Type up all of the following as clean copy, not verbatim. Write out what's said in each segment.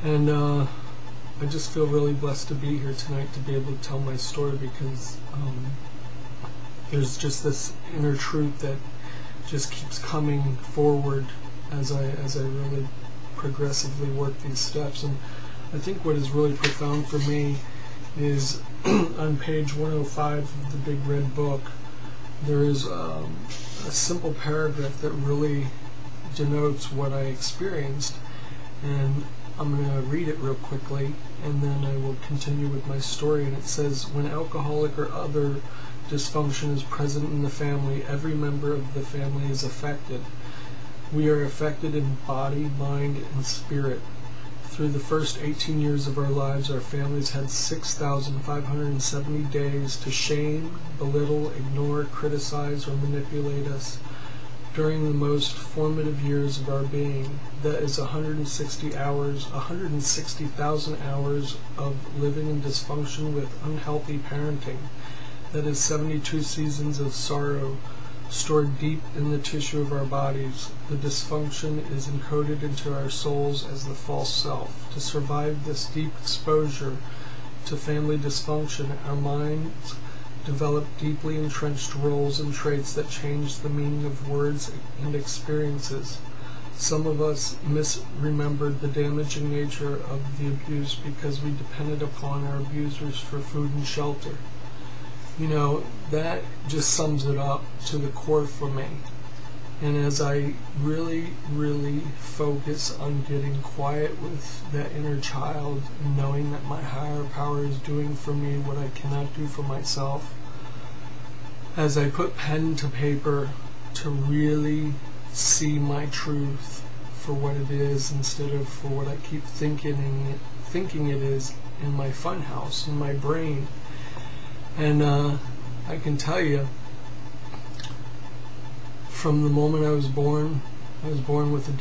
And I just feel really blessed to be here tonight to be able to tell my story, because there's just this inner truth that just keeps coming forward as I really progressively work these steps. And I think what is really profound for me is on page 105 of the Big Red Book, there is a simple paragraph that really denotes what I experienced, and I'm going to read it real quickly and then I will continue with my story. And it says, when alcoholic or other dysfunction is present in the family, every member of the family is affected. We are affected in body, mind, and spirit. Through the first 18 years of our lives, our families had 6,570 days to shame, belittle, ignore, criticize, or manipulate us. During the most formative years of our being, that is 160,000 hours of living in dysfunction with unhealthy parenting. That is 72 seasons of sorrow stored deep in the tissue of our bodies. The dysfunction is encoded into our souls as the false self. To survive this deep exposure to family dysfunction, our minds develop deeply entrenched roles and traits that change the meaning of words and experiences. Some of us misremembered the damaging nature of the abuse because we depended upon our abusers for food and shelter. You know, that just sums it up to the core for me. And as I really, really focus on getting quiet with that inner child and knowing that my higher power is doing for me what I cannot do for myself, as I put pen to paper to really see my truth for what it is instead of for what I keep thinking it is in my funhouse, in my brain. And I can tell you, from the moment I was born with a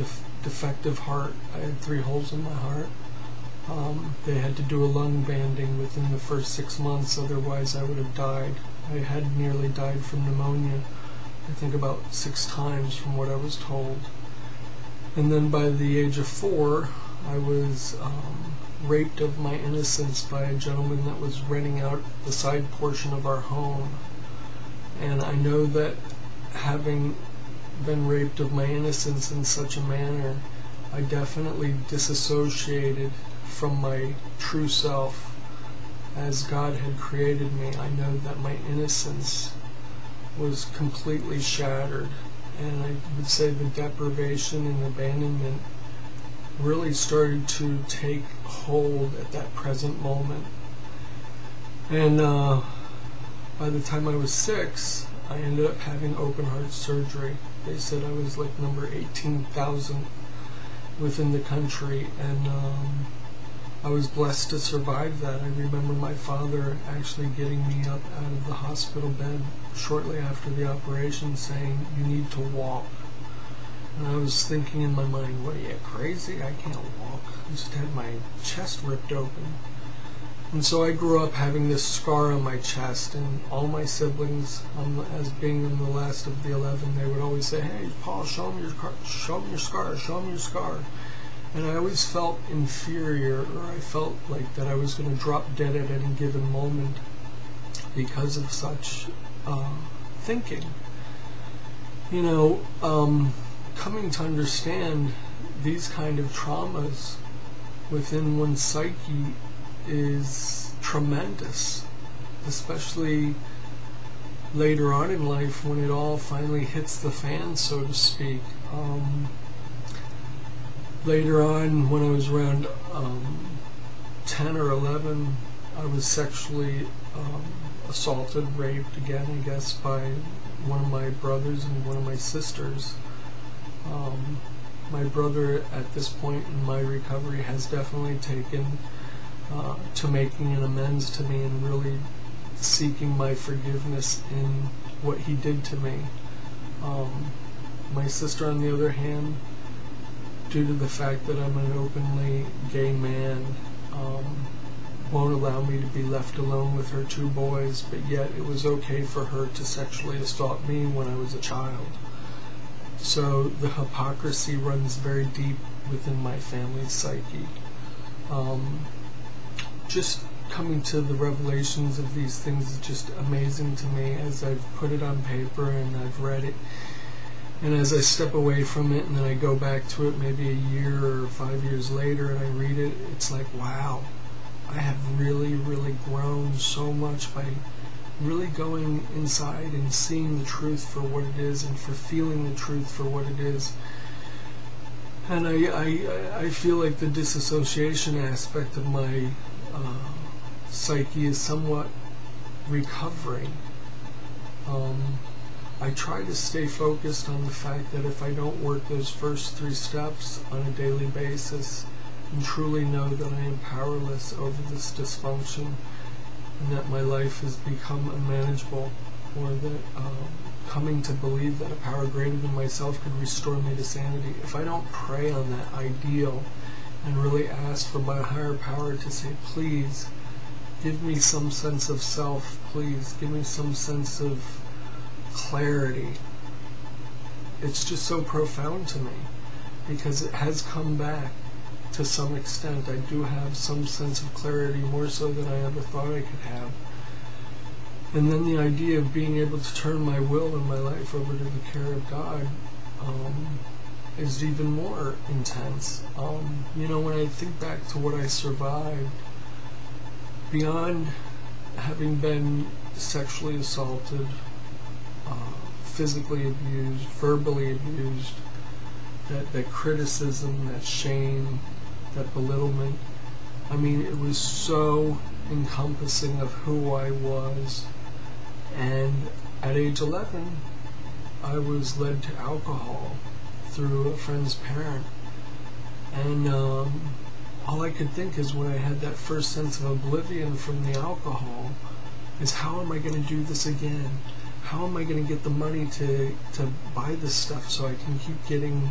defective heart. I had 3 holes in my heart. They had to do a lung banding within the first 6 months, otherwise I would have died. I had nearly died from pneumonia, I think about 6 times from what I was told. And then by the age of 4, I was raped of my innocence by a gentleman that was renting out the side portion of our home. And I know that having been raped of my innocence in such a manner, I definitely disassociated from my true self as God had created me. I know that my innocence was completely shattered, and I would say the deprivation and abandonment really started to take hold at that present moment. And by the time I was 6, I ended up having open heart surgery. They said I was like number 18,000 within the country, and I was blessed to survive that. I remember my father actually getting me up out of the hospital bed shortly after the operation saying, "You need to walk." And I was thinking in my mind, what are you, crazy? I can't walk. I just had my chest ripped open. And so I grew up having this scar on my chest, and all my siblings, as being in the last of the 11, they would always say, "Hey, Paul, show them your scar, show them your scar." And I always felt inferior, or I felt like that I was going to drop dead at any given moment because of such thinking. You know, coming to understand these kind of traumas within one's psyche is tremendous, especially later on in life when it all finally hits the fan, so to speak. Later on, when I was around 10 or 11, I was sexually assaulted, raped again, I guess, by one of my brothers and one of my sisters. My brother, at this point in my recovery, has definitely taken to making an amends to me and really seeking my forgiveness in what he did to me. My sister, on the other hand, due to the fact that I'm an openly gay man, won't allow me to be left alone with her 2 boys, but yet it was okay for her to sexually assault me when I was a child. So the hypocrisy runs very deep within my family's psyche. Just coming to the revelations of these things is just amazing to me as I've put it on paper and I've read it. And as I step away from it and then I go back to it maybe a year or 5 years later and I read it, it's like, wow, I have really, really grown so much by really going inside and seeing the truth for what it is and for feeling the truth for what it is. And I feel like the disassociation aspect of my psyche is somewhat recovering. I try to stay focused on the fact that if I don't work those first 3 steps on a daily basis and truly know that I am powerless over this dysfunction and that my life has become unmanageable, or that coming to believe that a power greater than myself could restore me to sanity, if I don't pray on that ideal and really ask for my higher power to say, please, give me some sense of self, please, give me some sense of clarity. It's just so profound to me because it has come back to some extent. I do have some sense of clarity, more so than I ever thought I could have. And then the idea of being able to turn my will and my life over to the care of God is even more intense. You know, when I think back to what I survived, beyond having been sexually assaulted, physically abused, verbally abused, that criticism, that shame, that belittlement, I mean, it was so encompassing of who I was. And at age 11, I was led to alcohol through a friend's parent. And all I could think is, when I had that first sense of oblivion from the alcohol, is how am I going to do this again? How am I going to get the money to buy this stuff so I can keep getting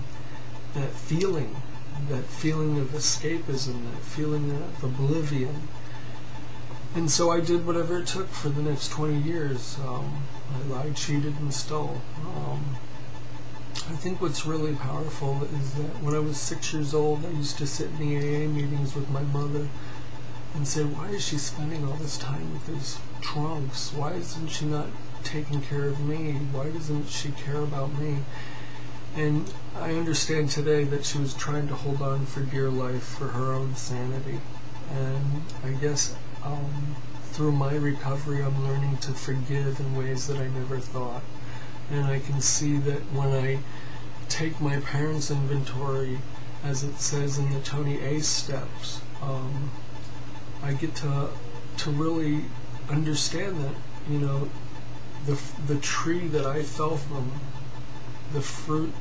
that feeling of escapism, that feeling of oblivion? And so I did whatever it took for the next 20 years. I lied, cheated, and stole. I think what's really powerful is that when I was 6 years old, I used to sit in the AA meetings with my mother and say, why is she spending all this time with these drunks? Why isn't she not taking care of me? Why doesn't she care about me? And I understand today that she was trying to hold on for dear life for her own sanity. And I guess through my recovery, I'm learning to forgive in ways that I never thought. And I can see that when I take my parents' inventory, as it says in the Tony Ace steps, I get to really understand that, you know, the tree that I fell from, the fruit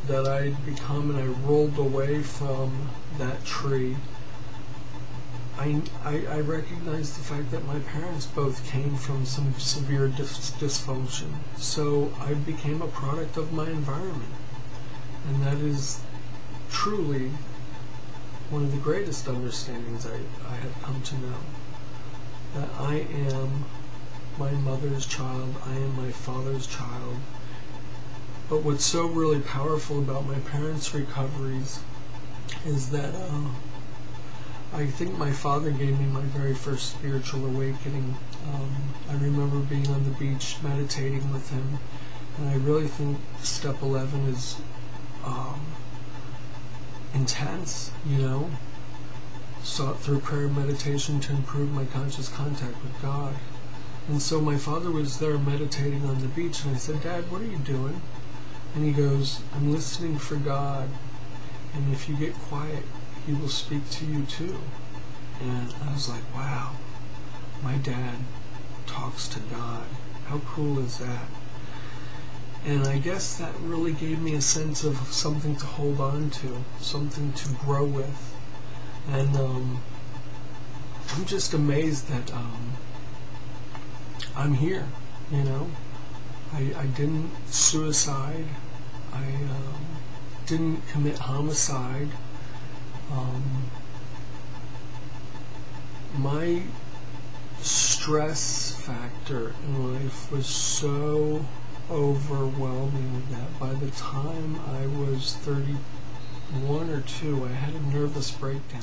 that I'd become, and I rolled away from that tree. I recognize the fact that my parents both came from some severe dysfunction. So I became a product of my environment. And that is truly one of the greatest understandings I have come to know. That I am my mother's child, I am my father's child. But what's so really powerful about my parents' recoveries is that I think my father gave me my very first spiritual awakening. I remember being on the beach meditating with him, and I really think step 11 is intense, you know, sought through prayer and meditation to improve my conscious contact with God. And so my father was there meditating on the beach, and I said, Dad, what are you doing? And he goes, I'm listening for God, and if you get quiet, He will speak to you too. And I was like, wow, my dad talks to God. How cool is that? And I guess that really gave me a sense of something to hold on to, something to grow with. And I'm just amazed that I'm here, you know. I didn't suicide. I didn't commit homicide. My stress factor in life was so overwhelming that by the time I was 31 or 2, I had a nervous breakdown.